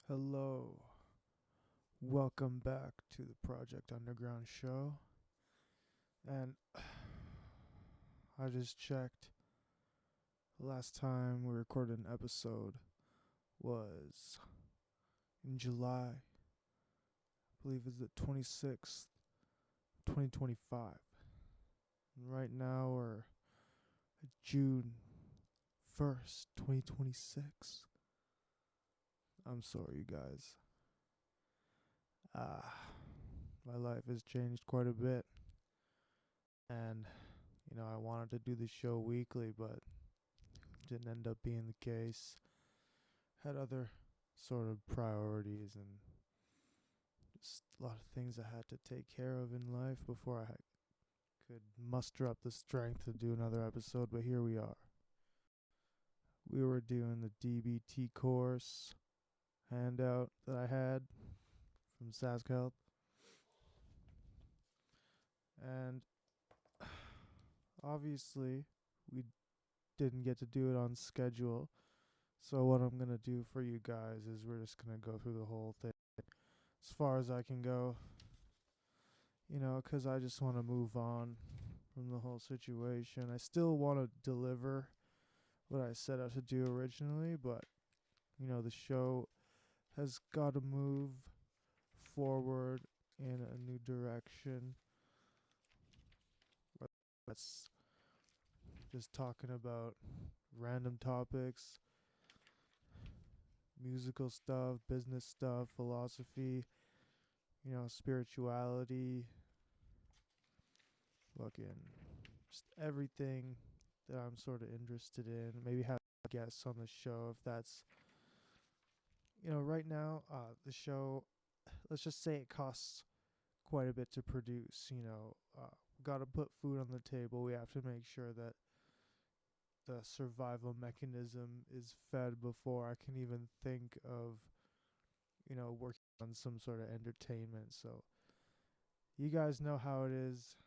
Hello, welcome back to the Project Underground show. And I just checked. The last time we recorded an episode was in July. I believe it's the 26th, 2025. And right now we're at June 1st, 2026. I'm sorry, you guys. Ah, my life has changed quite a bit. And, I wanted to do the show weekly, but didn't end up being the case. Had other sort of priorities and just a lot of things I had to take care of in life before I could muster up the strength to do another episode, but here we are. We were doing the DBT course handout that I had from SaskHealth, and obviously we didn't get to do it on schedule. So what I'm going to do for you guys is we're just going to go through the whole thing as far as I can go, because I just want to move on from the whole situation. I still want to deliver what I set out to do originally, but, the show has got to move forward in a new direction. That's just talking about random topics, musical stuff, business stuff, philosophy, spirituality, fucking just everything that I'm sort of interested in. Maybe have guests on the show if that's, right now, the show, let's just say it costs quite a bit to produce, got to put food on the table. We have to make sure that the survival mechanism is fed before I can even think of, working on some sort of entertainment. So you guys know how it is.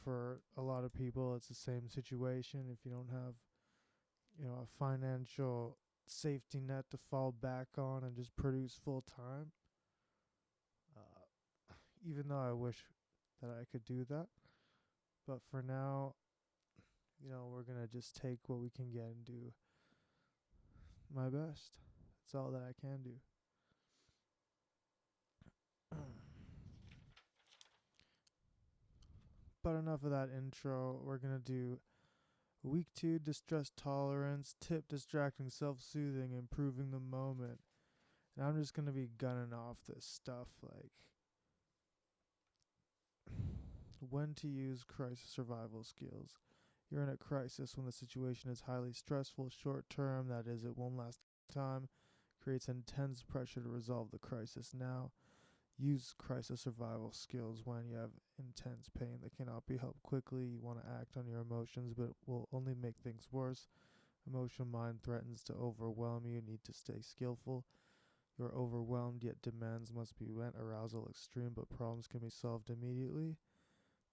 For a lot of people, it's the same situation. If you don't have, a financial safety net to fall back on and just produce full time, even though I wish that I could do that. But for now, we're going to just take what we can get and do my best. That's all that I can do. But enough of that intro. We're going to do week 2, distress tolerance, tip distracting self-soothing, improving the moment. And I'm just going to be gunning off this stuff like when to use crisis survival skills. You're in a crisis when the situation is highly stressful, short term, that is, it won't last time, creates intense pressure to resolve the crisis now. Use crisis survival skills when you have intense pain that cannot be helped quickly. You want to act on your emotions, but it will only make things worse. Emotion mind threatens to overwhelm you. Need to stay skillful. You're overwhelmed, yet demands must be met. Arousal extreme, but problems can be solved immediately.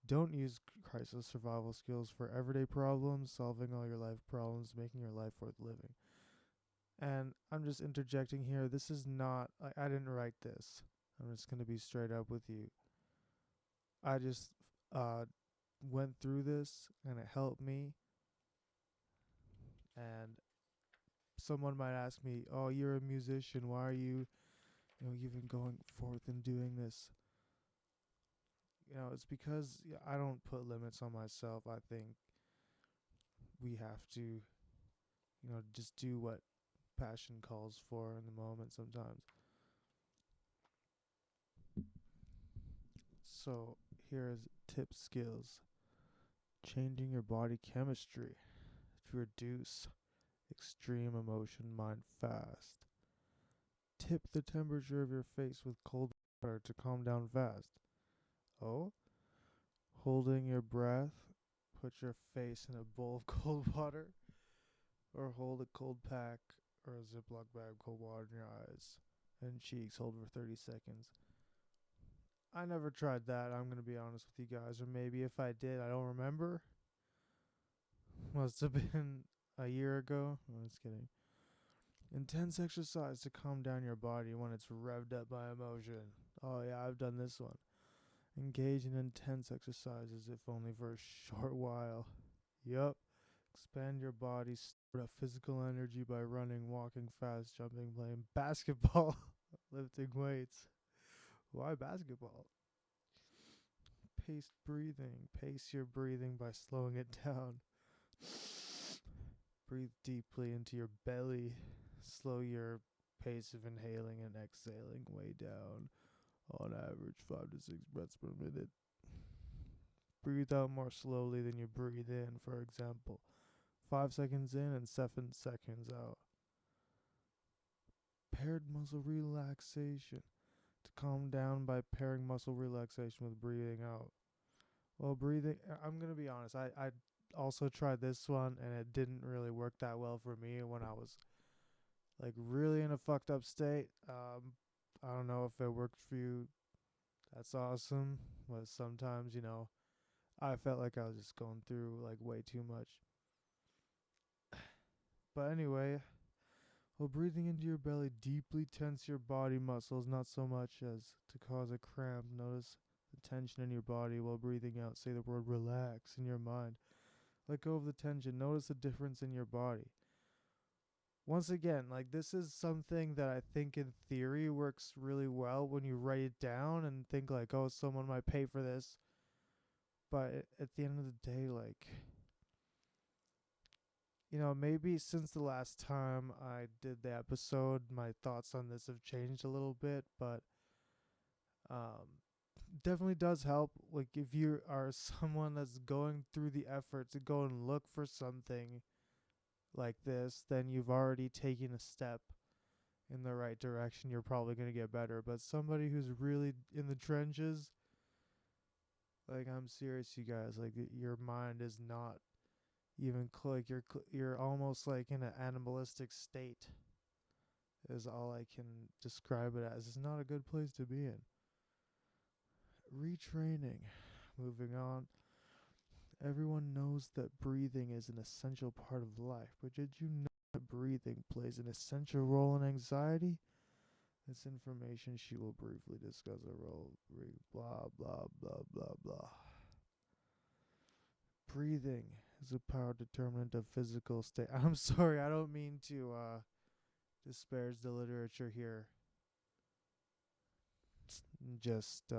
Don't use crisis survival skills for everyday problems, solving all your life problems, making your life worth living. And I'm just interjecting here. This is not, I didn't write this. I'm just going to be straight up with you. I just went through this and it helped me. And someone might ask me, "Oh, you're a musician. Why are you, even going forth and doing this?" It's because I don't put limits on myself. I think we have to, just do what passion calls for in the moment sometimes. So here's tip skills. Changing your body chemistry to reduce extreme emotion mind fast. Tip the temperature of your face with cold water to calm down fast. Oh? Holding your breath, put your face in a bowl of cold water, or hold a cold pack or a Ziploc bag of cold water in your eyes and cheeks. Hold for 30 seconds. I never tried that, I'm going to be honest with you guys. Or maybe if I did, I don't remember. Must have been a year ago. I'm just kidding. Intense exercise to calm down your body when it's revved up by emotion. Oh yeah, I've done this one. Engage in intense exercises, if only for a short while. Yup. Expand your body, store up physical energy by running, walking fast, jumping, playing basketball, lifting weights. Why basketball? Paced breathing. Pace your breathing by slowing it down. Breathe deeply into your belly. Slow your pace of inhaling and exhaling way down. On average, 5 to 6 breaths per minute. Breathe out more slowly than you breathe in, for example. 5 seconds in and 7 seconds out. Paired muscle relaxation. To calm down by pairing muscle relaxation with breathing out. Well, breathing, I'm going to be honest, I also tried this one and it didn't really work that well for me when I was like really in a fucked up state. I don't know if it worked for you. That's awesome. But sometimes, I felt like I was just going through like way too much. But anyway, while breathing into your belly, deeply tense your body muscles, not so much as to cause a cramp. Notice the tension in your body while breathing out. Say the word relax in your mind. Let go of the tension. Notice the difference in your body. Once again, like this is something that I think in theory works really well when you write it down and think like, oh, someone might pay for this. But at the end of the day, like, maybe since the last time I did the episode, my thoughts on this have changed a little bit, but definitely does help. Like, if you are someone that's going through the effort to go and look for something like this, then you've already taken a step in the right direction. You're probably going to get better. But somebody who's really in the trenches, like, I'm serious, you guys, like, your mind is not even like you're almost like in an animalistic state is all I can describe it as. It's not a good place to be in. Retraining. Moving on. Everyone knows that breathing is an essential part of life, but did you know that breathing plays an essential role in anxiety? This information she will briefly discuss a role. Blah, blah, blah, blah, blah. Breathing is a power determinant of physical state. I'm sorry, I don't mean to disparage the literature here. Just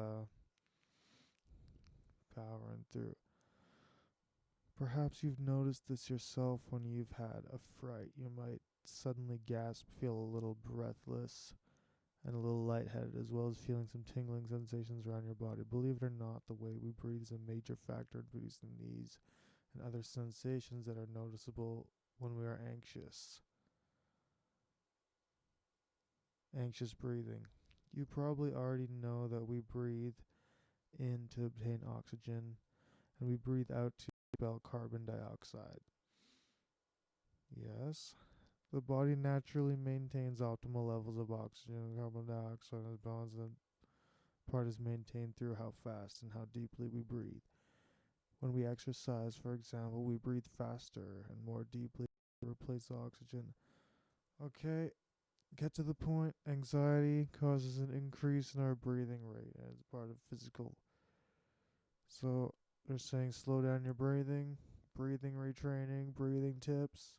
powering through. Perhaps you've noticed this yourself when you've had a fright. You might suddenly gasp, feel a little breathless, and a little lightheaded, as well as feeling some tingling sensations around your body. Believe it or not, the way we breathe is a major factor in producing these and other sensations that are noticeable when we are anxious. Anxious breathing. You probably already know that we breathe in to obtain oxygen and we breathe out to expel carbon dioxide. Yes. The body naturally maintains optimal levels of oxygen and carbon dioxide as balance, and part is maintained through how fast and how deeply we breathe. When we exercise, for example, we breathe faster and more deeply to replace oxygen. Okay, get to the point. Anxiety causes an increase in our breathing rate as part of physical. So they're saying slow down your breathing retraining, breathing tips.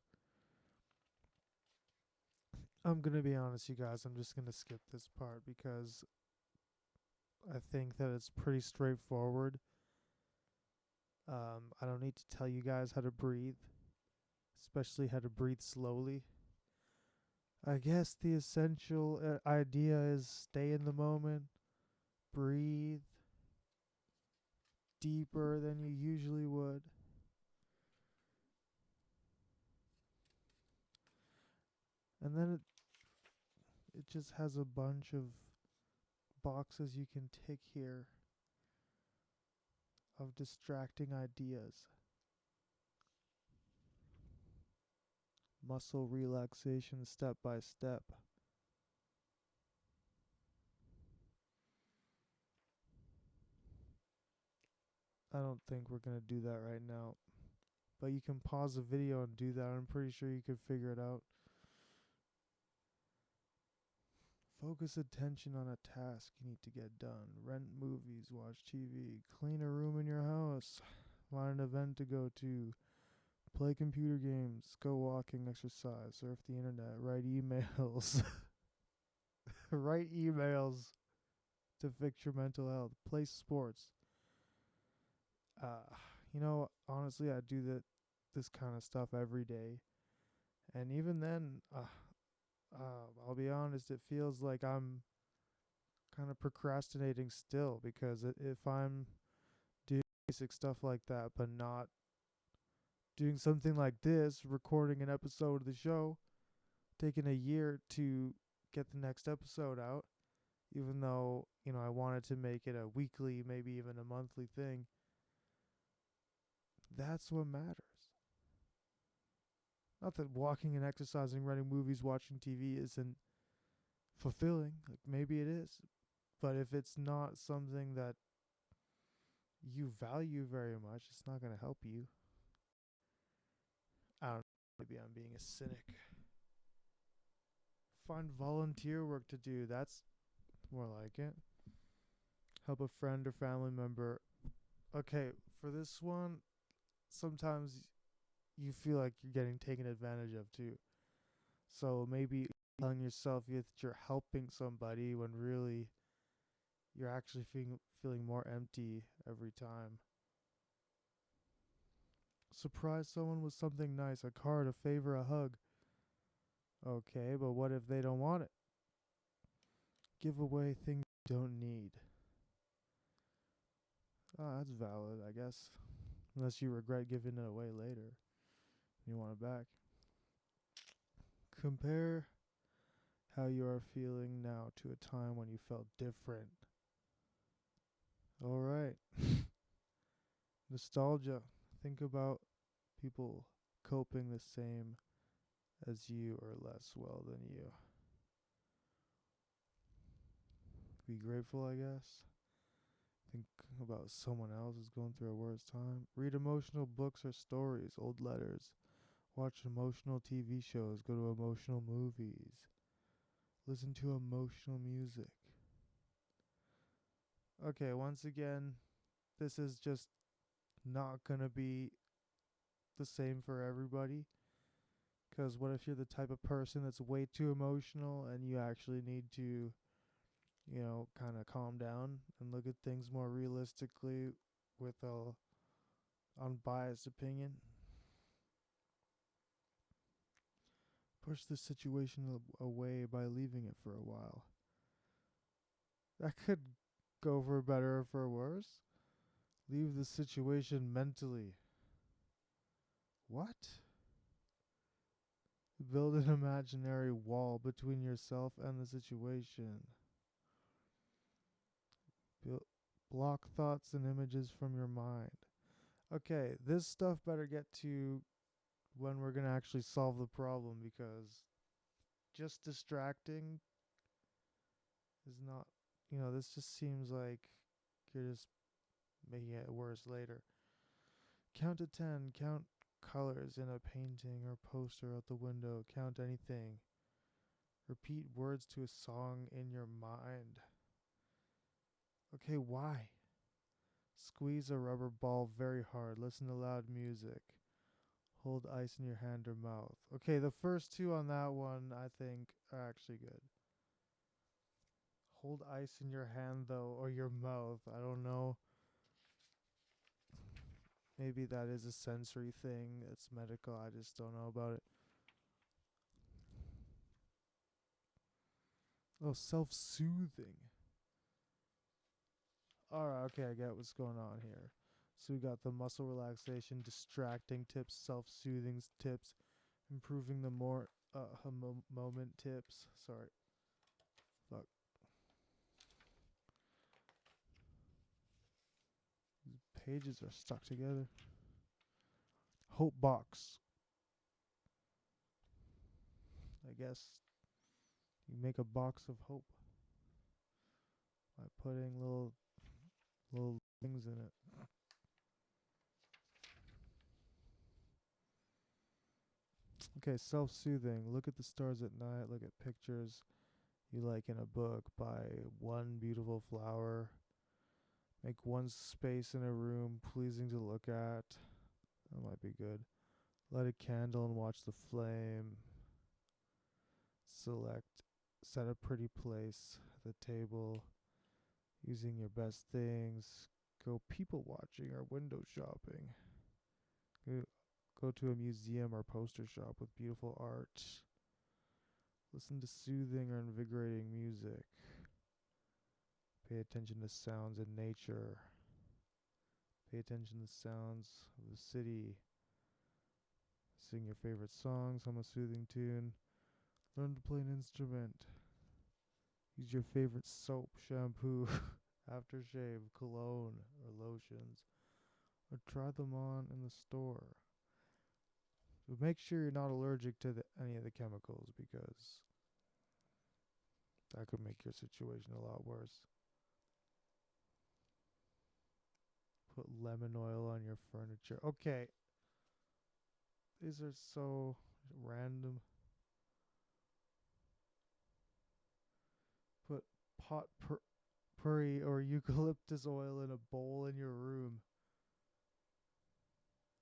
I'm going to be honest, you guys. I'm just going to skip this part because I think that it's pretty straightforward. I don't need to tell you guys how to breathe, especially how to breathe slowly. I guess the essential idea is stay in the moment, breathe deeper than you usually would. And then it just has a bunch of boxes you can tick here of distracting ideas. Muscle relaxation step by step. I don't think we're going to do that right now. But you can pause the video and do that. I'm pretty sure you could figure it out. Focus attention on a task you need to get done. Rent movies, watch TV, clean a room in your house, find an event to go to, play computer games, go walking, exercise, surf the internet, write emails, write emails to fix your mental health, play sports. Uh, honestly, I do this kind of stuff every day, and even then, I'll be honest, it feels like I'm kind of procrastinating still because if I'm doing basic stuff like that, but not doing something like this, recording an episode of the show, taking a year to get the next episode out, even though, I wanted to make it a weekly, maybe even a monthly thing, that's what matters. Not that walking and exercising, running movies, watching TV isn't fulfilling. Like maybe it is. But if it's not something that you value very much, it's not going to help you. I don't know. Maybe I'm being a cynic. Find volunteer work to do. That's more like it. Help a friend or family member. Okay, for this one, sometimes you feel like you're getting taken advantage of too. So maybe telling yourself that you're helping somebody when really you're actually feeling more empty every time. Surprise someone with something nice, a card, a favor, a hug. Okay, but what if they don't want it? Give away things you don't need. Oh, that's valid, I guess. Unless you regret giving it away later. You want it back. Compare how you are feeling now to a time when you felt different. Alright. Nostalgia. Think about people coping the same as you or less well than you. Be grateful, I guess. Think about someone else who's going through a worse time. Read emotional books or stories, old letters. Watch emotional TV shows. Go to emotional movies. Listen to emotional music. Okay, once again, this is just not going to be the same for everybody. Because what if you're the type of person that's way too emotional and you actually need to, kind of calm down and look at things more realistically with a unbiased opinion? Push the situation away by leaving it for a while. That could go for better or for worse. Leave the situation mentally. What? Build an imaginary wall between yourself and the situation. Block thoughts and images from your mind. Okay, this stuff better get to when we're going to actually solve the problem, because just distracting is not, this just seems like you're just making it worse later. Count to 10. Count colors in a painting or poster out the window. Count anything. Repeat words to a song in your mind. Okay, why? Squeeze a rubber ball very hard. Listen to loud music. Hold ice in your hand or mouth. Okay, the first two on that one I think are actually good. Hold ice in your hand though, or your mouth. I don't know. Maybe that is a sensory thing. It's medical. I just don't know about it. Oh, self-soothing. Alright, okay, I get what's going on here. So we got the muscle relaxation, distracting tips, self-soothing tips, improving the more moment tips. Sorry. Fuck. These pages are stuck together. Hope box. I guess you make a box of hope by putting little things in it. Okay, self-soothing. Look at the stars at night. Look at pictures. you like in a book. Buy one beautiful flower. Make one space in a room pleasing to look at. That might be good. Light a candle and watch the flame. Set a pretty place at the table using your best things. Go people watching or window shopping. Go, go to a museum or poster shop with beautiful art. Listen to soothing or invigorating music. Pay attention to sounds in nature. Pay attention to sounds of the city. Sing your favorite songs, hum a soothing tune. Learn to play an instrument. Use your favorite soap, shampoo, aftershave, cologne, or lotions. Or try them on in the store. But make sure you're not allergic to any of the chemicals, because that could make your situation a lot worse. Put lemon oil on your furniture. Okay. These are so random. Put potpourri or eucalyptus oil in a bowl in your room.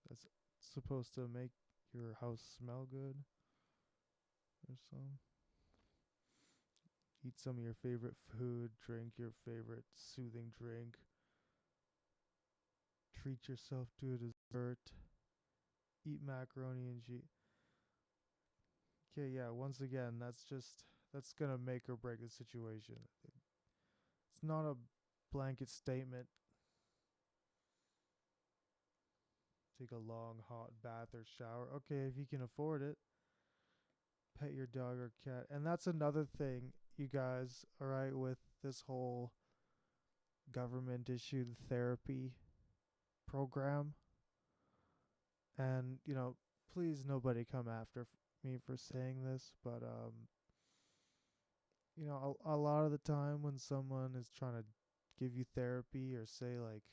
That's supposed to make your house smell good. Or some. Eat some of your favorite food. Drink your favorite soothing drink. Treat yourself to a dessert. Eat macaroni and cheese. Okay, yeah, once again, that's gonna make or break the situation. It's not a blanket statement. Take a long hot bath or shower. Okay, if you can afford it. Pet your dog or cat. And that's another thing, you guys, alright, with this whole government issued therapy program. And, please nobody come after me for saying this, but a lot of the time when someone is trying to give you therapy or say like,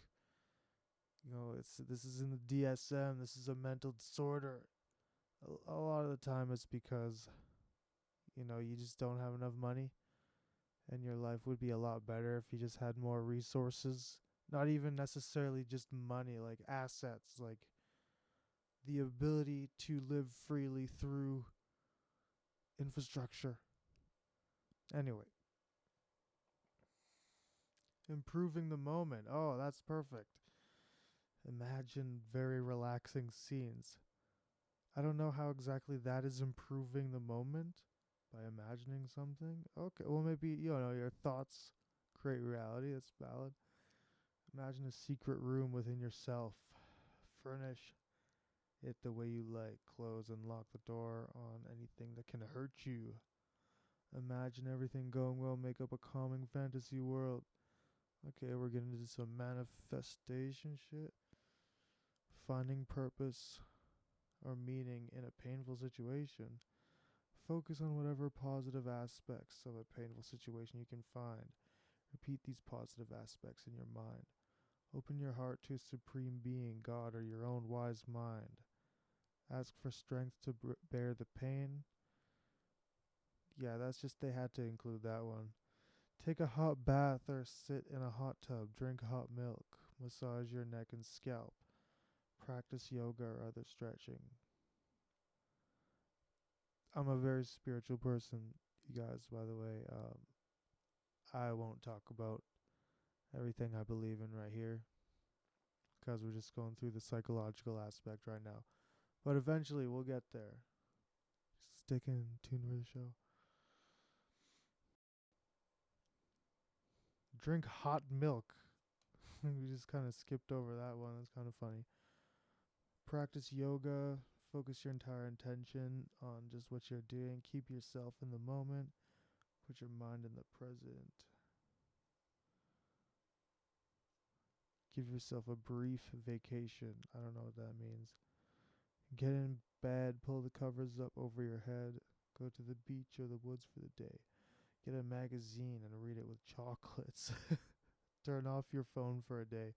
this is in the DSM, this is a mental disorder. A lot of the time it's because you just don't have enough money, and your life would be a lot better if you just had more resources. Not even necessarily just money, like assets, like the ability to live freely through infrastructure. Anyway, improving the moment. Oh, that's perfect. Imagine very relaxing scenes. I don't know how exactly that is improving the moment by imagining something. Okay, well, maybe, your thoughts create reality. That's valid. Imagine a secret room within yourself. Furnish it the way you like. Close and lock the door on anything that can hurt you. Imagine everything going well. Make up a calming fantasy world. Okay, we're getting into some manifestation shit. Finding purpose or meaning in a painful situation. Focus on whatever positive aspects of a painful situation you can find. Repeat these positive aspects in your mind. Open your heart to a supreme being, God, or your own wise mind. Ask for strength to bear the pain. Yeah, they had to include that one. Take a hot bath or sit in a hot tub. Drink hot milk. Massage your neck and scalp. Practice yoga or other stretching. I'm a very spiritual person, you guys, by the way. I won't talk about everything I believe in right here, because we're just going through the psychological aspect right now. But eventually we'll get there. Stick in tune for the show. Drink hot milk. We just kind of skipped over that one. That's kind of funny. Practice yoga. Focus your entire attention on just what you're doing. Keep yourself in the moment. Put your mind in the present. Give yourself a brief vacation. I don't know what that means. Get in bed. Pull the covers up over your head. Go to the beach or the woods for the day. Get a magazine and read it with chocolates. Turn off your phone for a day.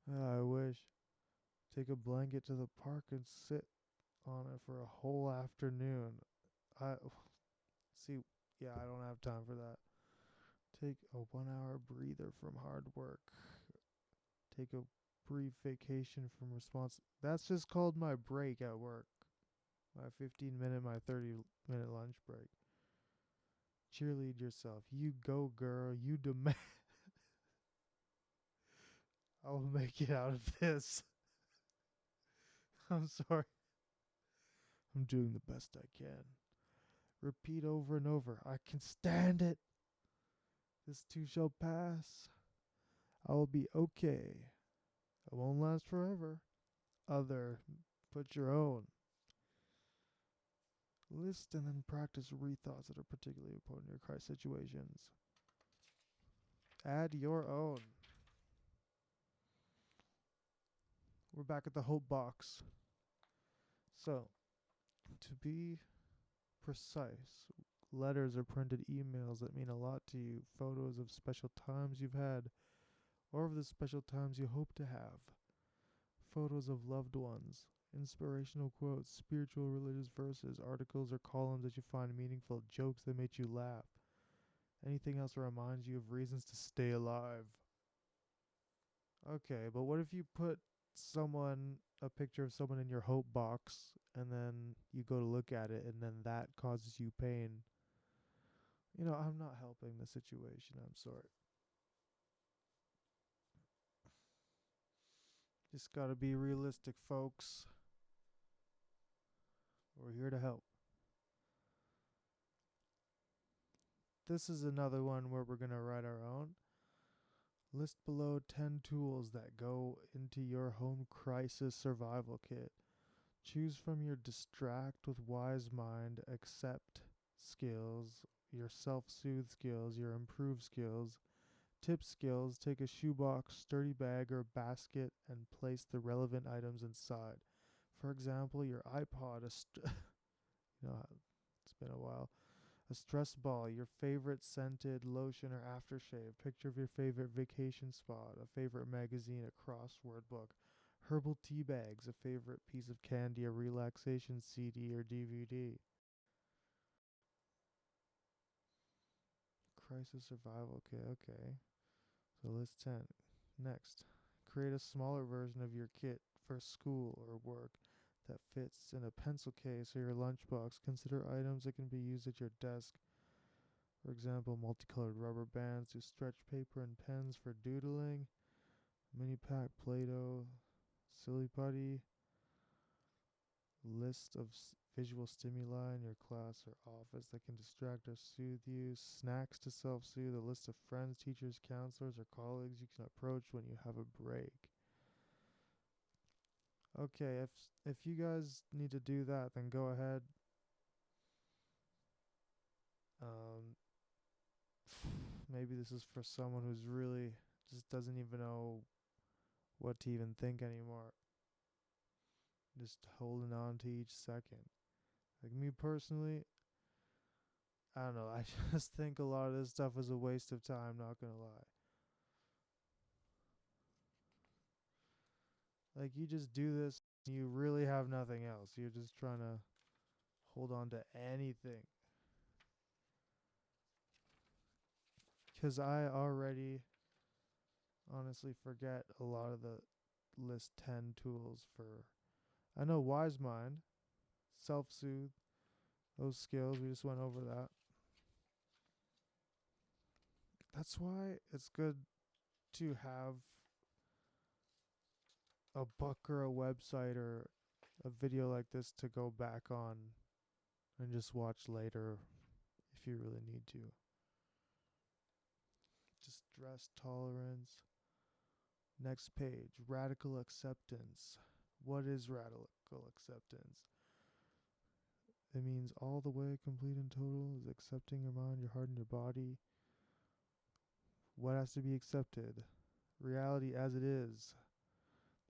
I wish. Take a blanket to the park and sit on it for a whole afternoon. I see. Yeah, I don't have time for that. Take a 1 hour breather from hard work. Take a brief vacation from response. That's just called my break at work. My 15-minute, my 30-minute lunch break. Cheerlead yourself. You go, girl. You demand. I will make it out of this. I'm sorry. I'm doing the best I can. Repeat over and over. I can stand it. This too shall pass. I will be okay. It won't last forever. Other. Put your own. List and then practice rethoughts that are particularly important in your crisis situations. Add your own. We're back at the hope box. So, to be precise, letters or printed emails that mean a lot to you, photos of special times you've had, or of the special times you hope to have, photos of loved ones, inspirational quotes, spiritual religious verses, articles or columns that you find meaningful, jokes that make you laugh, anything else that reminds you of reasons to stay alive. Okay, but what if you put a picture of someone in your hope box, and then you go to look at it, and then that causes you pain? I'm not helping the situation. I'm sorry. Just gotta be realistic, folks. We're here to help. This is another one where we're gonna write our own. List below 10 tools that go into your home crisis survival kit. Choose from your distract with wise mind, accept skills, your self-soothe skills, your improve skills, tip skills. Take a shoebox, sturdy bag, or basket and place the relevant items inside. For example, your iPod, it's been a while. A stress ball, your favorite scented lotion or aftershave, picture of your favorite vacation spot, a favorite magazine, a crossword book, herbal tea bags, a favorite piece of candy, a relaxation CD or DVD. Crisis survival kit, okay. So list 10. Next, create a smaller version of your kit for school or work that fits in a pencil case or your lunchbox. Consider items that can be used at your desk. For example, multicolored rubber bands to stretch paper and pens for doodling, mini pack Play-Doh, silly putty, list of visual stimuli in your class or office that can distract or soothe you, snacks to self-soothe, a list of friends, teachers, counselors, or colleagues you can approach when you have a break. Okay, if you guys need to do that, then go ahead. Um, maybe this is for someone who's really just doesn't even know what to even think anymore. Just holding on to each second. Like me personally, I don't know. I just think a lot of this stuff is a waste of time, not gonna lie. Like you just do this, you really have nothing else. You're just trying to hold on to anything. 'Cause I already honestly forget a lot of the list 10 tools for. I know Wise Mind, Self Soothe, those skills. We just went over that. That's why it's good to have a book or a website or a video like this to go back on and just watch later if you really need to. Distress tolerance. Next page, radical acceptance. What is radical acceptance? It means all the way, complete and total, is accepting your mind, your heart, and your body. What has to be accepted? Reality as it is.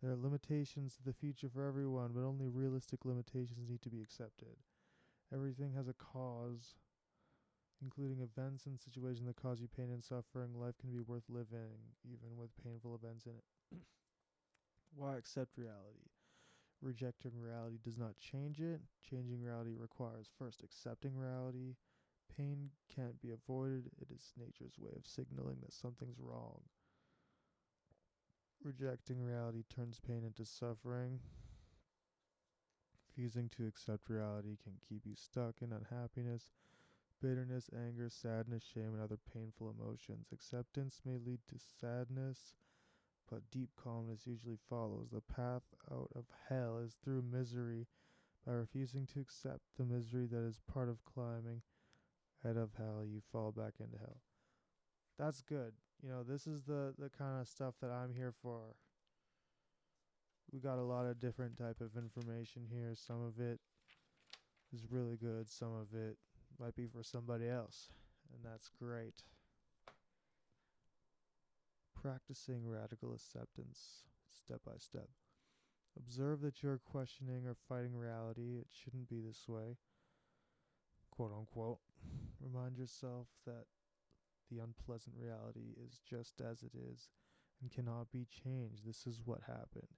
There are limitations to the future for everyone, but only realistic limitations need to be accepted. Everything has a cause, including events and situations that cause you pain and suffering. Life can be worth living, even with painful events in it. Why accept reality? Rejecting reality does not change it. Changing reality requires first accepting reality, Pain can't be avoided, it is nature's way of signaling that something's wrong. Rejecting reality turns pain into suffering. Refusing to accept reality can keep you stuck in unhappiness, bitterness, anger, sadness, shame, and other painful emotions. Acceptance may lead to sadness, but deep calmness usually follows. The path out of hell is through misery. By refusing to accept the misery that is part of climbing out of hell, you fall back into hell. That's good. This is the kind of stuff that I'm here for. We got a lot of different type of information here. Some of it is really good. Some of it might be for somebody else, and that's great. Practicing radical acceptance step by step. Observe that you're questioning or fighting reality. It shouldn't be this way, quote unquote. Remind yourself that the unpleasant reality is just as it is and cannot be changed. This is what happened.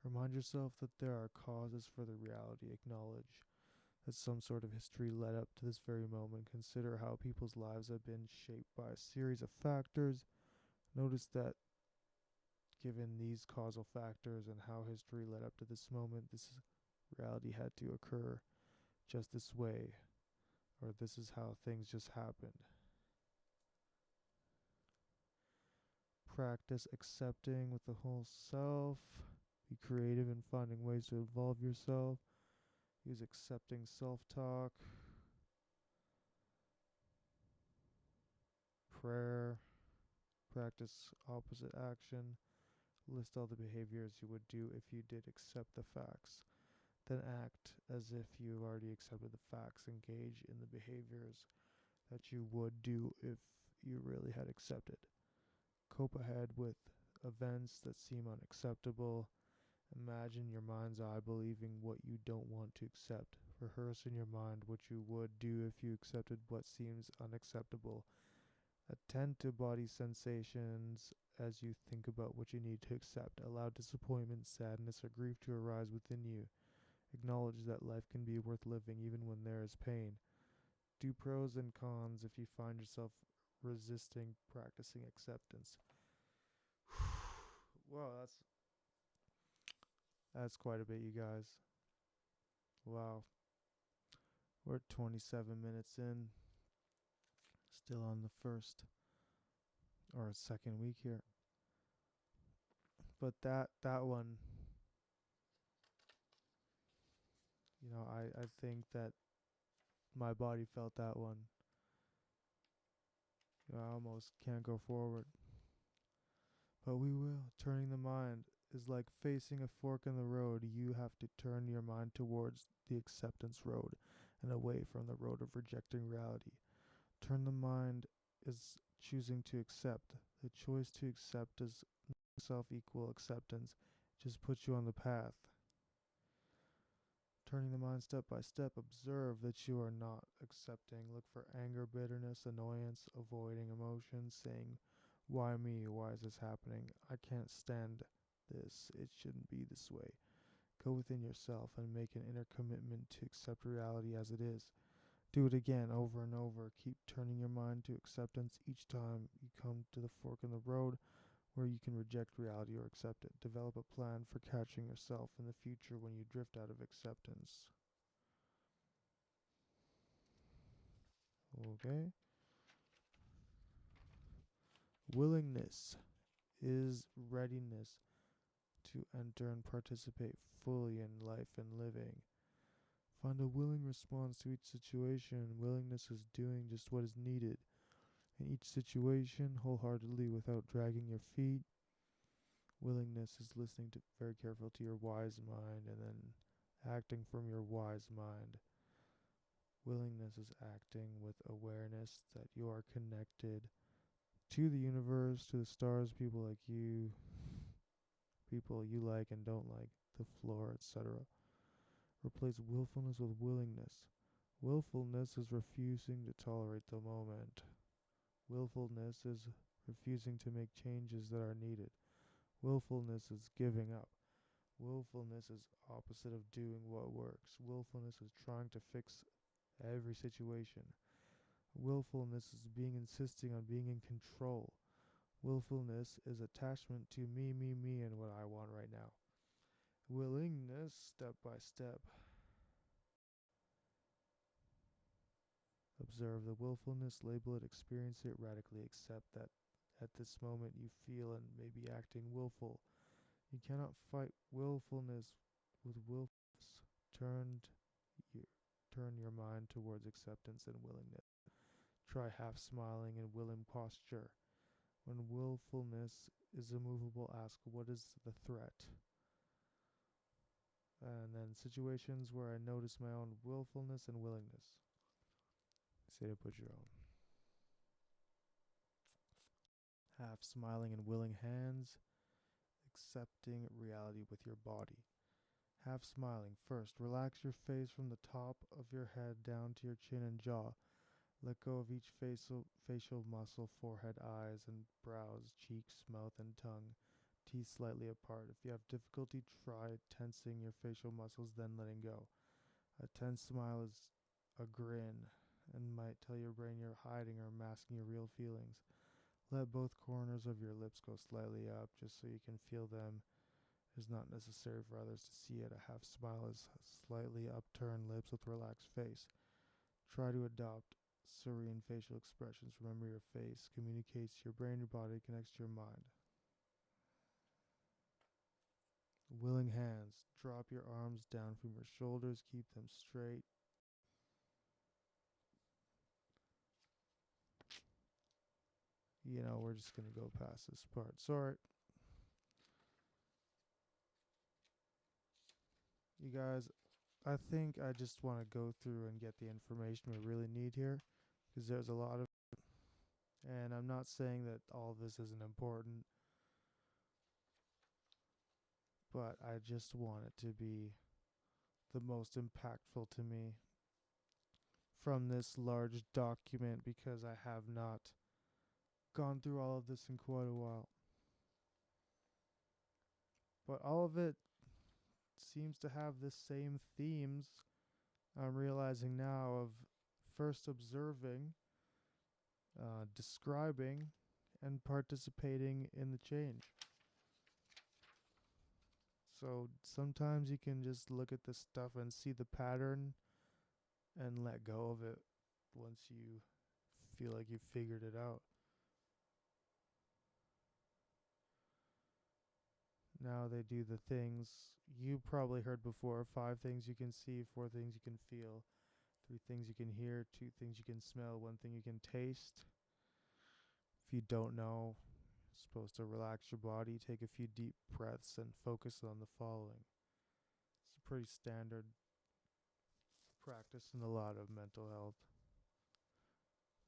Remind yourself that there are causes for the reality. Acknowledge that some sort of history led up to this very moment. Consider how people's lives have been shaped by a series of factors. Notice that given these causal factors and how history led up to this moment, this reality had to occur just this way, or this is how things just happened. Practice accepting with the whole self. Be creative in finding ways to evolve yourself. Use accepting self-talk, prayer, practice opposite action. List all the behaviors you would do if you did accept the facts. Then act as if you already accepted the facts. Engage in the behaviors that you would do if you really had accepted. Cope ahead with events that seem unacceptable. Imagine your mind's eye believing what you don't want to accept. Rehearse in your mind what you would do if you accepted what seems unacceptable. Attend to body sensations as you think about what you need to accept. Allow disappointment, sadness, or grief to arise within you. Acknowledge that life can be worth living even when there is pain. Do pros and cons if you find yourself resisting practicing acceptance. Wow, that's quite a bit, you guys. Wow. We're 27 minutes in. Still on the first or second week here. But that one, I think that my body felt that one. I almost can't go forward. But we will. Turning the mind is like facing a fork in the road. You have to turn your mind towards the acceptance road and away from the road of rejecting reality. Turn the mind is choosing to accept. The choice to accept is self-equal acceptance. It just puts you on the path. Turning the mind step by step, observe that you are not accepting. Look for anger, bitterness, annoyance, avoiding emotions, saying, why me? Why is this happening? I can't stand this. It shouldn't be this way. Go within yourself and make an inner commitment to accept reality as it is. Do it again over and over. Keep turning your mind to acceptance each time you come to the fork in the road where you can reject reality or accept it. Develop a plan for catching yourself in the future when you drift out of acceptance. Okay. Willingness is readiness to enter and participate fully in life and living. Find a willing response to each situation. Willingness is doing just what is needed in each situation wholeheartedly without dragging your feet. Willingness is listening to very careful to your wise mind and then acting from your wise mind. Willingness is acting with awareness that you are connected to the universe, to the stars, people like you, people you like and don't like, the floor, etc. Replace willfulness with willingness. Willfulness is refusing to tolerate the moment. Willfulness is refusing to make changes that are needed. Willfulness is giving up. Willfulness is opposite of doing what works. Willfulness is trying to fix every situation. Willfulness is being insisting on being in control. Willfulness is attachment to me, and what I want right now. Willingness, step by step. Observe the willfulness, label it, experience it, radically accept that at this moment you feel and may be acting willful. You cannot fight willfulness with willfulness. Your, turn your mind towards acceptance and willingness. Try half smiling and willing posture. When willfulness is immovable, ask, what is the threat? And then situations where I notice my own willfulness and willingness. Say to put your own. Half smiling and willing hands, accepting reality with your body. Half smiling. First, relax your face from the top of your head down to your chin and jaw. Let go of each facial muscle, forehead, eyes, and brows, cheeks, mouth, and tongue. Teeth slightly apart. If you have difficulty, try tensing your facial muscles, then letting go. A tense smile is a grin and might tell your brain you're hiding or masking your real feelings. Let both corners of your lips go slightly up just so you can feel them. It is not necessary for others to see it. A half smile is slightly upturned lips with relaxed face. Try to adopt serene facial expressions. Remember, your face communicates to your brain, your body connects to your mind. Willing hands. Drop your arms down from your shoulders. Keep them straight. We're just going to go past this part. Sorry. You guys, I think I just want to go through and get the information we really need here, because there's a lot of, and I'm not saying that all this isn't important, but I just want it to be the most impactful to me from this large document, because I have not gone through all of this in quite a while. But all of it seems to have the same themes I'm realizing now, of first observing, describing, and participating in the change. So sometimes you can just look at this stuff and see the pattern and let go of it once you feel like you've figured it out. Now they do the things you probably heard before: 5 things you can see, 4 things you can feel, 3 things you can hear, 2 things you can smell, 1 thing you can taste. If you don't know, you're supposed to relax your body, take a few deep breaths, and focus on the following. It's a pretty standard practice in a lot of mental health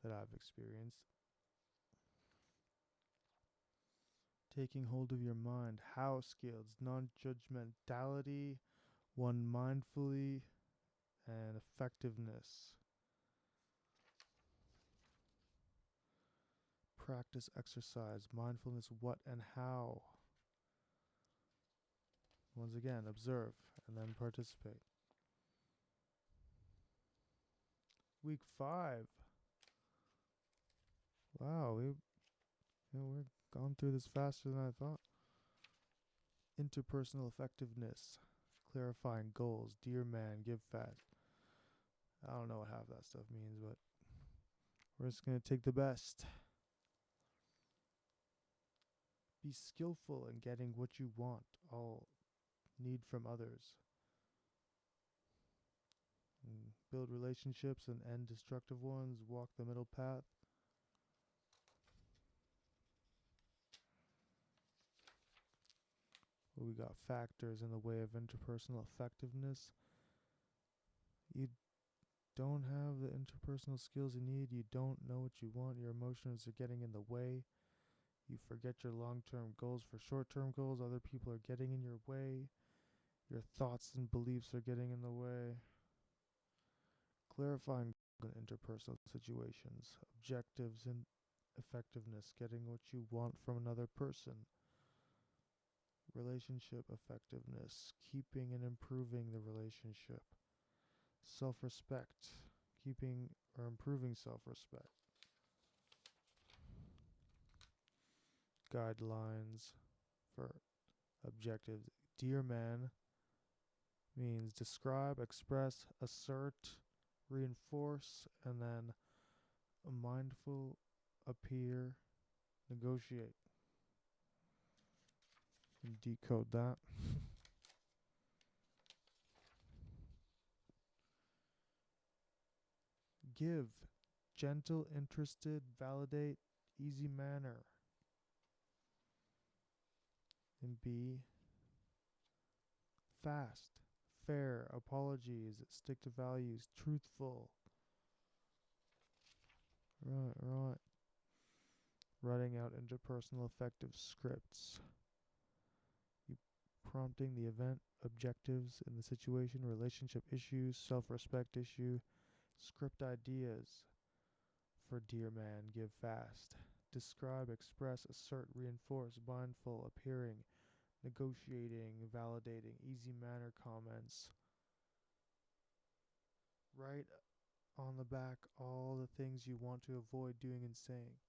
that I've experienced. Taking hold of your mind. How skills, non-judgmentality, one mindfully, and effectiveness. Practice exercise, mindfulness, what and how. Once again, observe and then participate. Week 5. Wow, we're gone through this faster than I thought. Interpersonal effectiveness, clarifying goals, dear man, give fat. I don't know what half that stuff means, but we're just going to take the best. Be skillful in getting what you want, all need from others. Build relationships and end destructive ones, walk the middle path. We got factors in the way of interpersonal effectiveness. You don't have the interpersonal skills you need. You don't know what you want. Your emotions are getting in the way. You forget your long-term goals for short-term goals. Other people are getting in your way. Your thoughts and beliefs are getting in the way. Clarifying interpersonal situations. Objectives and effectiveness. Getting what you want from another person. Relationship effectiveness. Keeping and improving the relationship. Self-respect. Keeping or improving self-respect. Guidelines for objectives. Dear man means describe, express, assert, reinforce, and then mindful, appear, negotiate. And decode that. Give, gentle, interested, validate, easy manner. And B, fast, fair, apologies, stick to values, truthful. Right. Writing out interpersonal effective scripts. You prompting the event, objectives in the situation, relationship issues, self-respect issue, script ideas. For dear man, give fast. Describe, express, assert, reinforce, mindful, appearing, negotiating, validating, easy manner comments. Write on the back all the things you want to avoid doing and saying.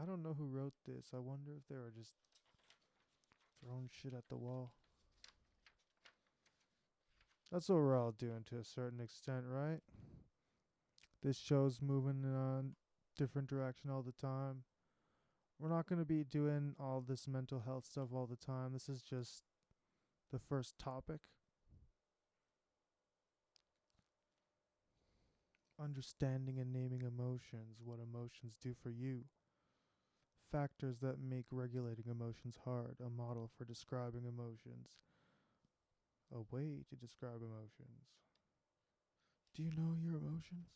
I don't know who wrote this. I wonder if they were just throwing shit at the wall. That's what we're all doing to a certain extent, right? This show's moving in a different direction all the time. We're not going to be doing all this mental health stuff all the time. This is just the first topic. Understanding and naming emotions, what emotions do for you. Factors that make regulating emotions hard, a model for describing emotions. A way to describe emotions. Do you know your emotions?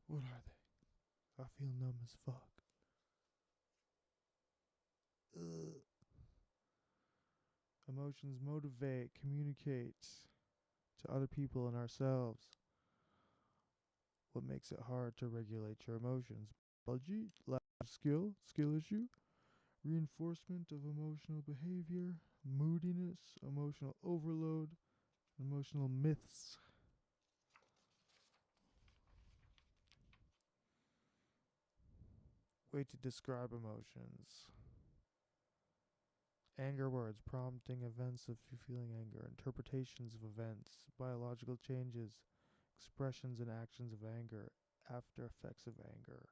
What are they? I feel numb as fuck. Ugh. Emotions motivate, communicate to other people and ourselves. What makes it hard to regulate your emotions? Biology, lack of skill issue, reinforcement of emotional behavior, moodiness, emotional overload, emotional myths. Way to describe emotions. Anger words, prompting events of you feeling anger, interpretations of events, biological changes, expressions and actions of anger, after effects of anger.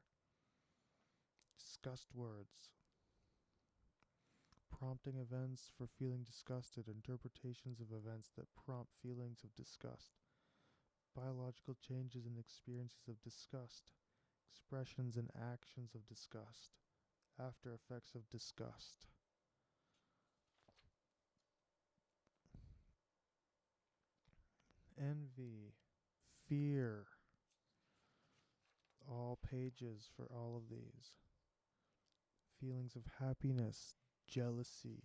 Disgust words, prompting events for feeling disgusted, interpretations of events that prompt feelings of disgust, biological changes and experiences of disgust, expressions and actions of disgust, after effects of disgust. Envy, fear, all pages for all of these. Feelings of happiness, jealousy.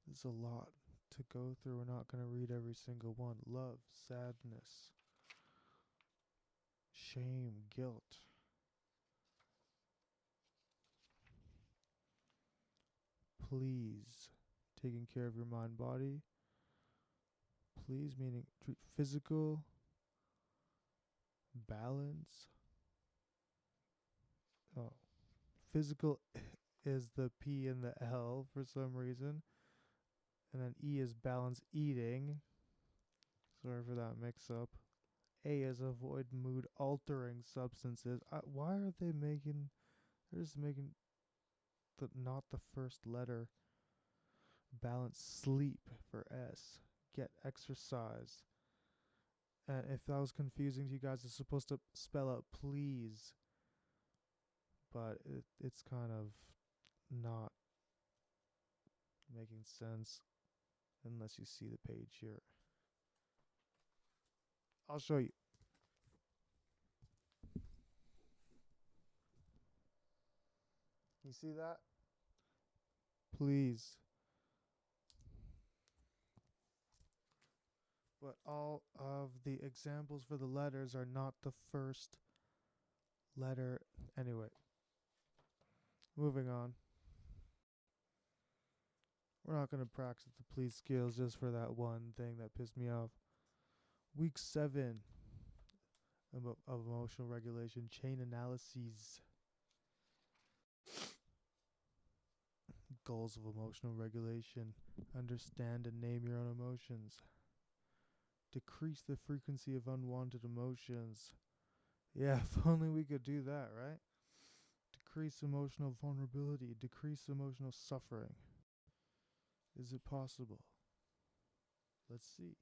There's a lot to go through. We're not going to read every single one. Love, sadness, shame, guilt. Please, taking care of your mind, body. Please, meaning physical, balance. Oh, physical is the P and the L for some reason. And then E is balance eating. Sorry for that mix up. A is avoid mood altering substances. Why are they making, they're just making not the first letter. Balance sleep for S. Get exercise. And if that was confusing to you guys, it's supposed to spell out please. But it's kind of not making sense unless you see the page here. I'll show you. You see that? Please. But all of the examples for the letters are not the first letter. Anyway, Moving on. We're not going to practice the police skills just for that one thing that pissed me off. Week 7 of emotional regulation, chain analyses. Goals of emotional regulation. Understand and name your own emotions. Decrease the frequency of unwanted emotions. Yeah, if only we could do that, right? Decrease emotional vulnerability. Decrease emotional suffering. Is it possible? Let's see.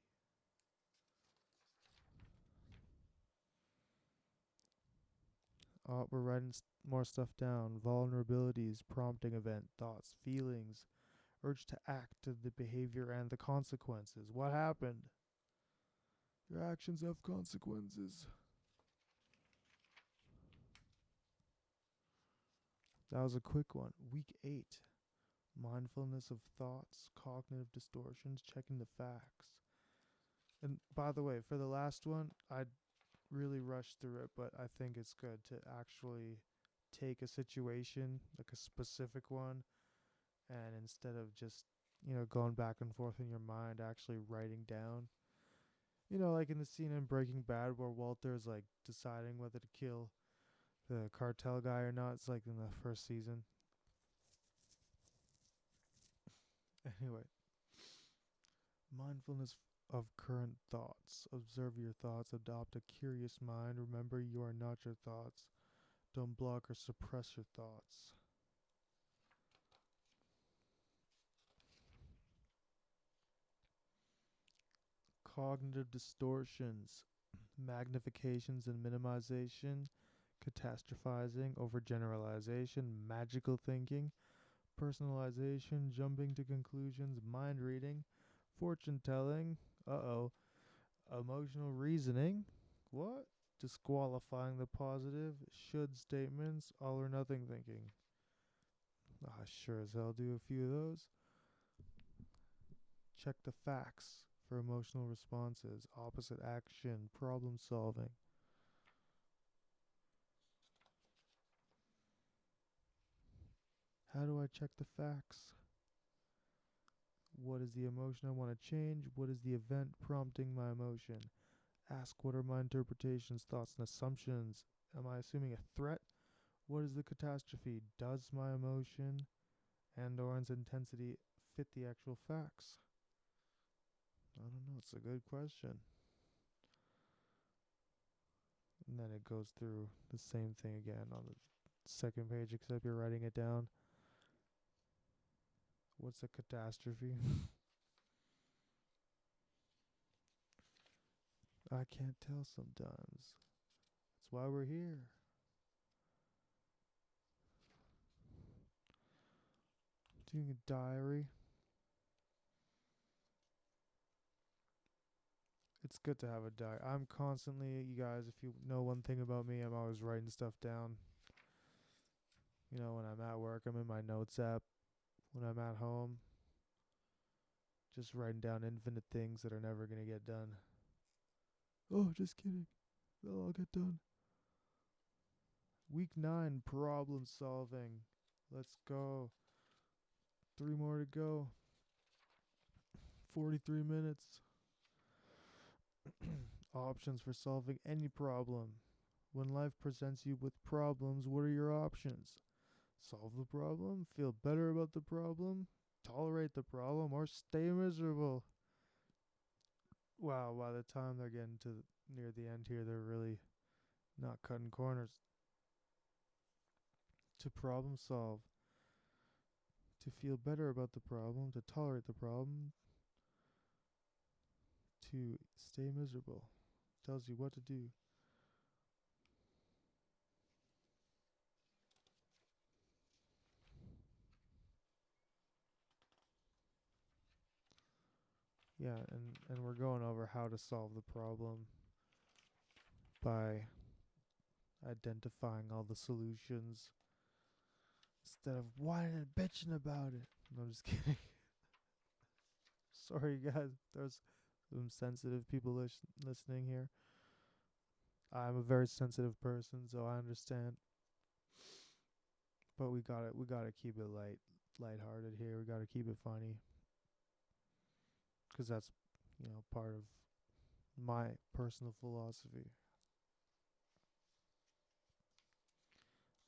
We're writing more stuff down. Vulnerabilities, prompting event, thoughts, feelings, urge to act, the behavior, and the consequences. What happened? Your actions have consequences. That was a quick one. Week 8. Mindfulness of thoughts, cognitive distortions, checking the facts. And by the way, for the last one, I really rushed through it, but I think it's good to actually take a situation, like a specific one, and instead of just, going back and forth in your mind, actually writing down. Like in the scene in Breaking Bad where Walter's like deciding whether to kill the cartel guy or not. It's like in the first season. Anyway, mindfulness of current thoughts. Observe your thoughts. Adopt a curious mind. Remember, you are not your thoughts. Don't block or suppress your thoughts. Cognitive distortions. Magnifications and minimization. Catastrophizing, overgeneralization, magical thinking, personalization, jumping to conclusions, mind reading, fortune telling, emotional reasoning, what? Disqualifying the positive, should statements, all or nothing thinking. I sure as hell do a few of those. Check the facts for emotional responses, opposite action, problem solving. How do I check the facts? What is the emotion I want to change? What is the event prompting my emotion? Ask what are my interpretations, thoughts, and assumptions? Am I assuming a threat? What is the catastrophe? Does my emotion and or its intensity fit the actual facts? I don't know. It's a good question. And then it goes through the same thing again on the second page, except you're writing it down. What's a catastrophe? I can't tell sometimes. That's why we're here. Doing a diary. It's good to have a diary. I'm constantly, you guys, if you know one thing about me, I'm always writing stuff down. When I'm at work, I'm in my notes app. When I'm at home, just writing down infinite things that are never going to get done. Oh, just kidding. They'll all get done. Week 9, problem solving. Let's go. 3 more to go. 43 minutes. Options for solving any problem. When life presents you with problems, what are your options? Solve the problem, feel better about the problem, tolerate the problem, or stay miserable. Wow, by the time they're getting to near the end here, they're really not cutting corners. To problem solve. To feel better about the problem, to tolerate the problem, to stay miserable. Tells you what to do. Yeah, and we're going over how to solve the problem by identifying all the solutions instead of whining and bitching about it. No, I'm just kidding. Sorry, guys. There's some sensitive people listening here. I'm a very sensitive person, so I understand. But we gotta keep it lighthearted here. We gotta keep it funny, 'cause that's, part of my personal philosophy.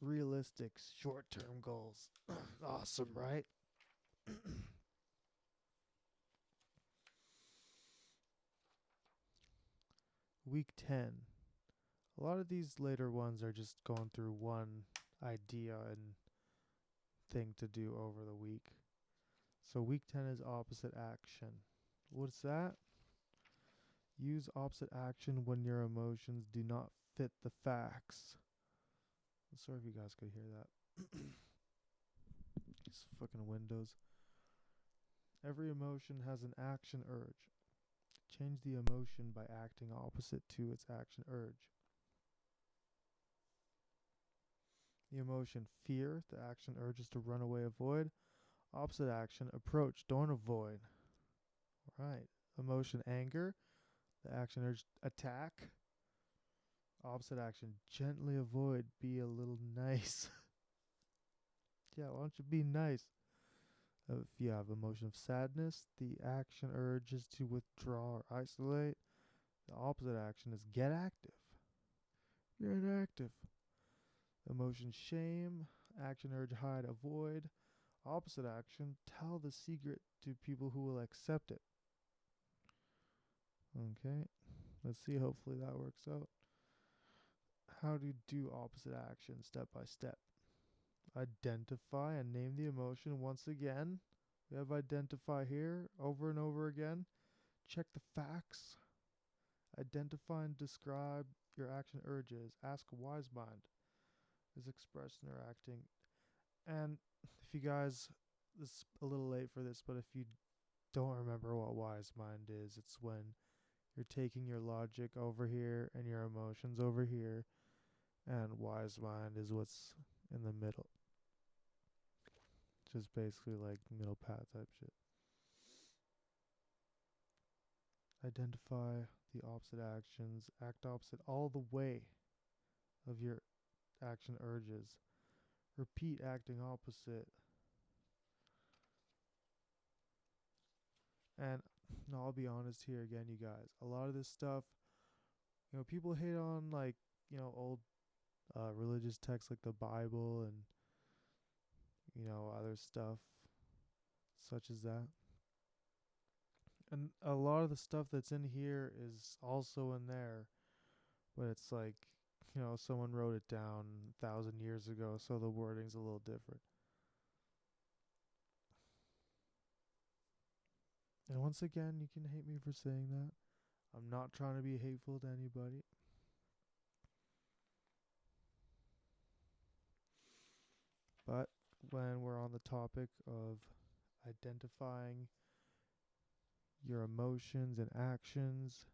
Realistic short-term goals. Awesome, right? Week 10. A lot of these later ones are just going through one idea and thing to do over the week. So week 10 is opposite action. What's that? Use opposite action when your emotions do not fit the facts. Sorry if you guys could hear that. These fucking windows. Every emotion has an action urge. Change the emotion by acting opposite to its action urge. The emotion fear, the action urge is to run away, avoid. Opposite action approach, don't avoid. Right. Emotion anger, the action urge attack. Opposite action gently avoid, be a little nice. Yeah, why don't you be nice? If you have emotion of sadness, the action urge is to withdraw or isolate. The opposite action is get active. You're inactive. Emotion shame, action urge hide, avoid. Opposite action, tell the secret to people who will accept it. Okay, let's see. Hopefully that works out. How to do opposite action step by step. Identify and name the emotion once again. We have identify here over and over again. Check the facts. Identify and describe your action urges. Ask a wise mind is expressed in our acting. And if you guys, this is a little late for this, but if you don't remember what wise mind is, it's when you're taking your logic over here and your emotions over here, and wise mind is what's in the middle. Just basically like middle path type shit. Identify the opposite actions. Act opposite all the way of your action urges. Repeat acting opposite. And no, I'll be honest here again, you guys. A lot of this stuff, people hate on old religious texts like the Bible and other stuff such as that. And a lot of the stuff that's in here is also in there, but it's like, someone wrote it down 1,000 years ago, so the wording's a little different. And once again, you can hate me for saying that. I'm not trying to be hateful to anybody. But when we're on the topic of identifying your emotions and actions,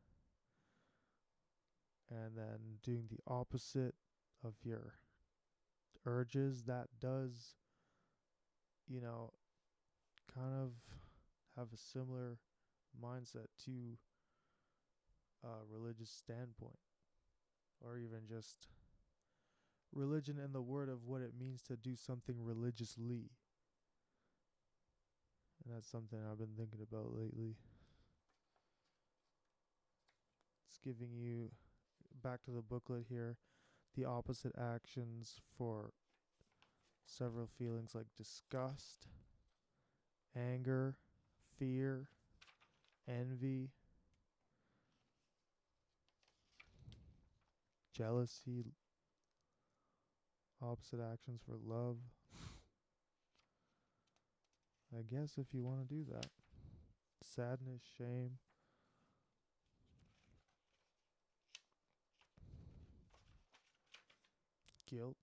and then doing the opposite of your urges, that does, kind of have a similar mindset to a religious standpoint, or even just religion in the word of what it means to do something religiously. And that's something I've been thinking about lately. It's giving you, back to the booklet here, the opposite actions for several feelings like disgust, anger, fear, envy, jealousy, opposite actions for love. I guess if you want to do that. Sadness, shame. Guilt.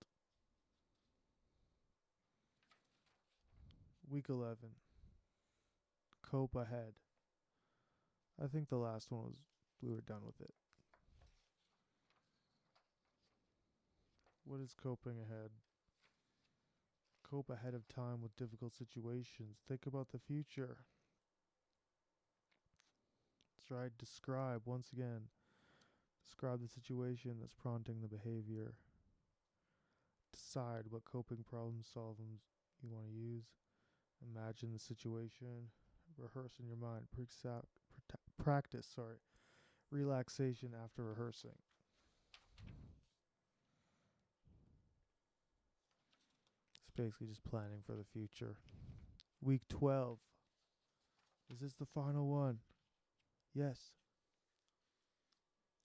Week 11. Cope ahead. I think the last one we were done with it. What is coping ahead? Cope ahead of time with difficult situations. Think about the future. That's right. Describe, once again. Describe the situation that's prompting the behavior. Decide what coping problem solving you want to use. Imagine the situation. Rehearse in your mind. Practice, relaxation after rehearsing. It's basically just planning for the future. Week 12. Is this the final one? Yes.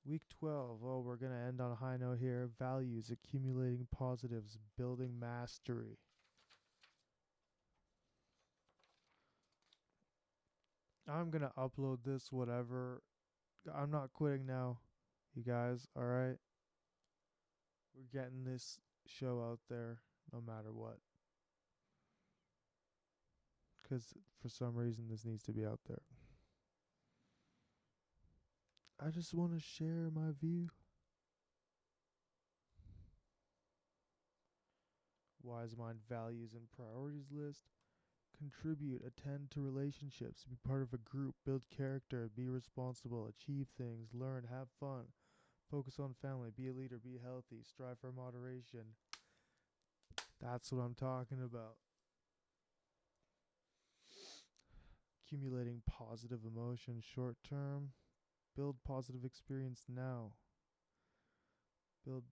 Week 12. Oh, we're going to end on a high note here. Values, accumulating positives, building mastery. I'm going to upload this, whatever. I'm not quitting now, you guys, alright? We're getting this show out there no matter what. Because for some reason this needs to be out there. I just want to share my view. Wise mind values and priorities list. Contribute, attend to relationships, be part of a group, build character, be responsible, achieve things, learn, have fun, focus on family, be a leader, be healthy, strive for moderation. That's what I'm talking about. Accumulating positive emotion short term. Build positive experience now. Build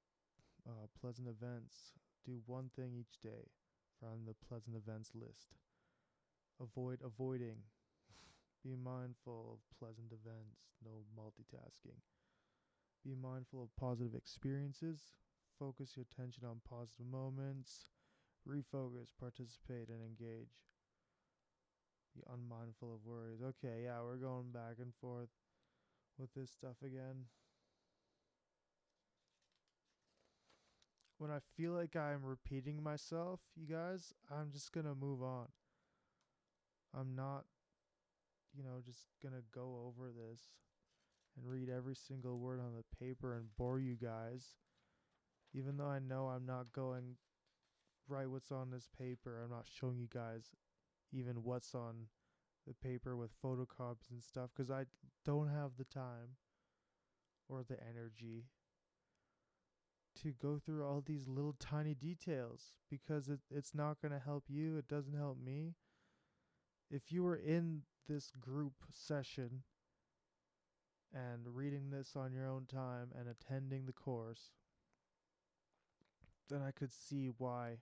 pleasant events. Do one thing each day from the pleasant events list. Avoid avoiding. Be mindful of pleasant events. No multitasking. Be mindful of positive experiences. Focus your attention on positive moments. Refocus, participate, and engage. Be unmindful of worries. Okay, yeah, we're going back and forth with this stuff again. When I feel like I'm repeating myself, you guys, I'm just going to move on. I'm not, just going to go over this and read every single word on the paper and bore you guys. Even though I know I'm not going right what's on this paper, I'm not showing you guys even what's on the paper with photocopies and stuff because I don't have the time or the energy to go through all these little tiny details because it's not going to help you. It doesn't help me. If you were in this group session and reading this on your own time and attending the course, then I could see why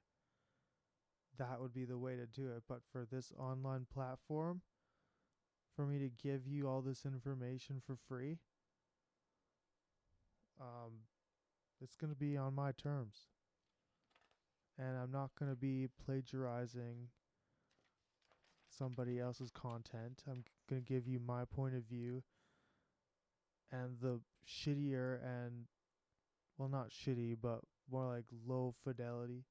that would be the way to do it. But for this online platform, for me to give you all this information for free, it's going to be on my terms. And I'm not going to be plagiarizing somebody else's content. I'm going to give you my point of view. And the shittier and, well, not shitty, but more like low fidelity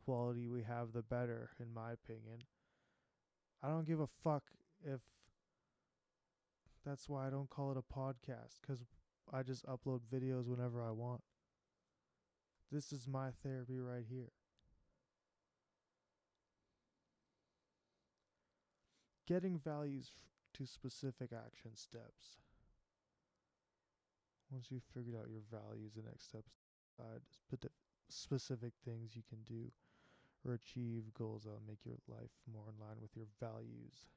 quality we have, the better, in my opinion. I don't give a fuck if that's why I don't call it a podcast, because I just upload videos whenever I want. This is my therapy right here. Getting values to specific action steps. Once you've figured out your values, the next steps decide specific things you can do or achieve goals that will make your life more in line with your values.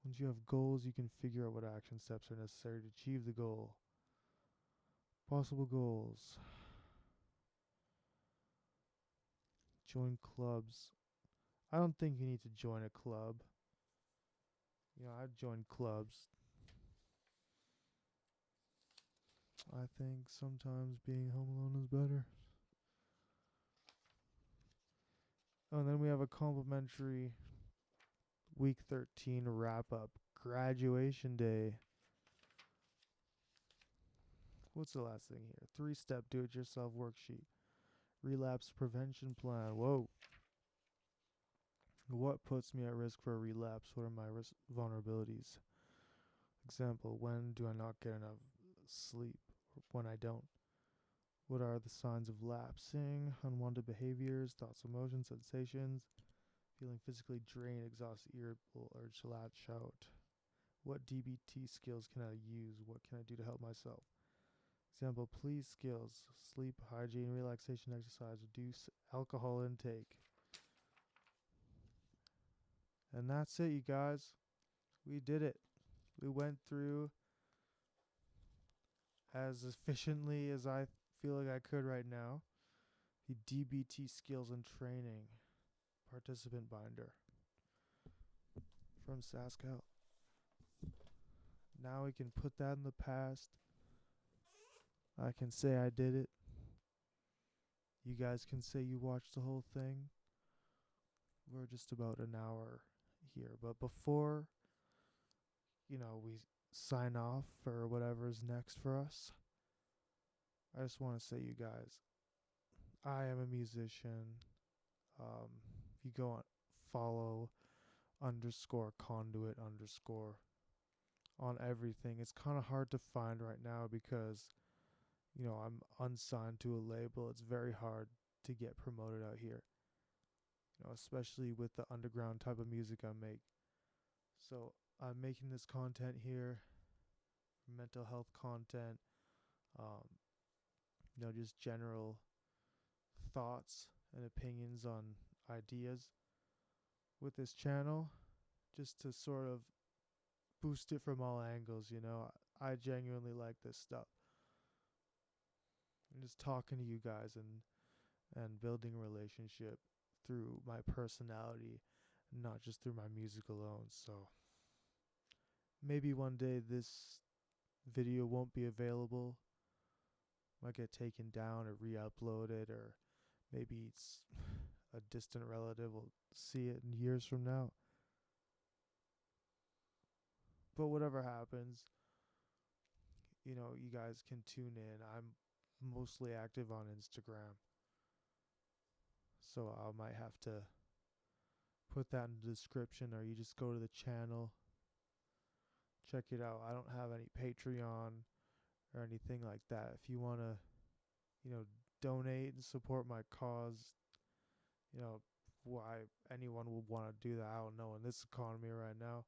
Once you have goals, you can figure out what action steps are necessary to achieve the goal. Possible goals. Join clubs. I don't think you need to join a club. I've joined clubs. I think sometimes being home alone is better. Oh, and then we have a complimentary week 13 wrap up. Graduation day. What's the last thing here? 3-step do-it-yourself worksheet. Relapse prevention plan. Whoa. What puts me at risk for a relapse? What are my vulnerabilities? Example, when do I not get enough sleep? Or when I don't? What are the signs of lapsing? Unwanted behaviors, thoughts, emotions, sensations. Feeling physically drained, exhausted, irritable, urge to lash out. What DBT skills can I use? What can I do to help myself? Example, please skills, sleep, hygiene, relaxation, exercise, reduce alcohol intake. And that's it, you guys. We did it. We went through as efficiently as I feel like I could right now the DBT skills and training participant binder from SaskHealth. Now we can put that in the past. I can say I did it. You guys can say you watched the whole thing. We're just about an hour here. But before, we sign off for whatever's next for us, I just want to say, you guys, I am a musician. If you go on follow _conduit_ on everything, it's kind of hard to find right now because I'm unsigned to a label. It's very hard to get promoted out here, especially with the underground type of music I make. So I'm making this content here, mental health content, just general thoughts and opinions on ideas with this channel, just to sort of boost it from all angles. I genuinely like this stuff. I'm just talking to you guys and building a relationship through my personality, not just through my music alone. So maybe one day this video won't be available, might get taken down or re-uploaded, or maybe it's a distant relative will see it in years from now. But whatever happens, you guys can tune in. I'm mostly active on Instagram, so I might have to put that in the description, or you just go to the channel, check it out. I don't have any Patreon or anything like that. If you want to, donate and support my cause, why anyone would want to do that, I don't know, in this economy right now.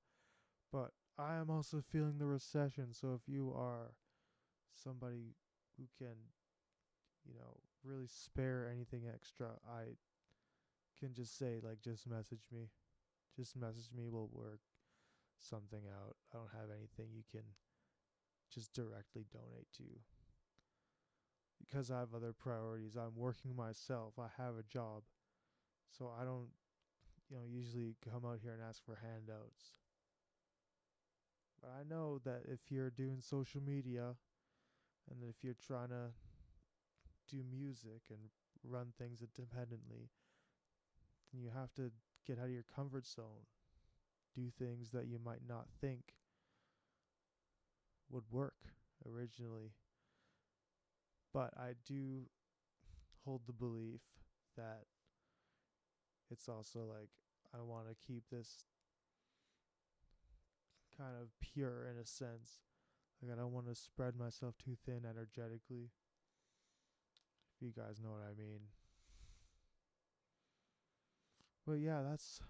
But I am also feeling the recession, so if you are somebody who can, really spare anything extra, I can just say, just message me. Just message me, we'll work something out. I don't have anything you can just directly donate to, because I have other priorities. I'm working myself. I have a job. So I don't, usually come out here and ask for handouts. But I know that if you're doing social media, and if you're trying to do music and run things independently, then you have to get out of your comfort zone. Do things that you might not think would work originally. But I do hold the belief that it's also I want to keep this kind of pure in a sense. I don't want to spread myself too thin energetically, if you guys know what I mean. But yeah, that's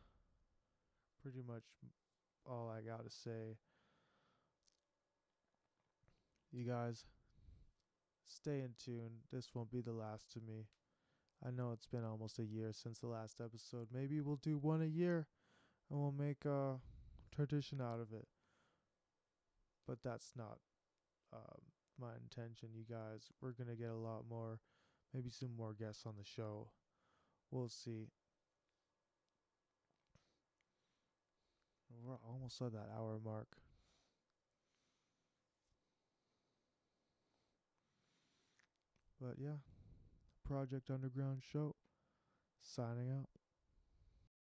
pretty much all I got to say. You guys, stay in tune. This won't be the last of me. I know it's been almost a year since the last episode. Maybe we'll do one a year and we'll make a tradition out of it. But that's not my intention, you guys. We're going to get a lot more, maybe some more guests on the show. We'll see. We're almost at that hour mark. But yeah, Project Underground Show, signing out.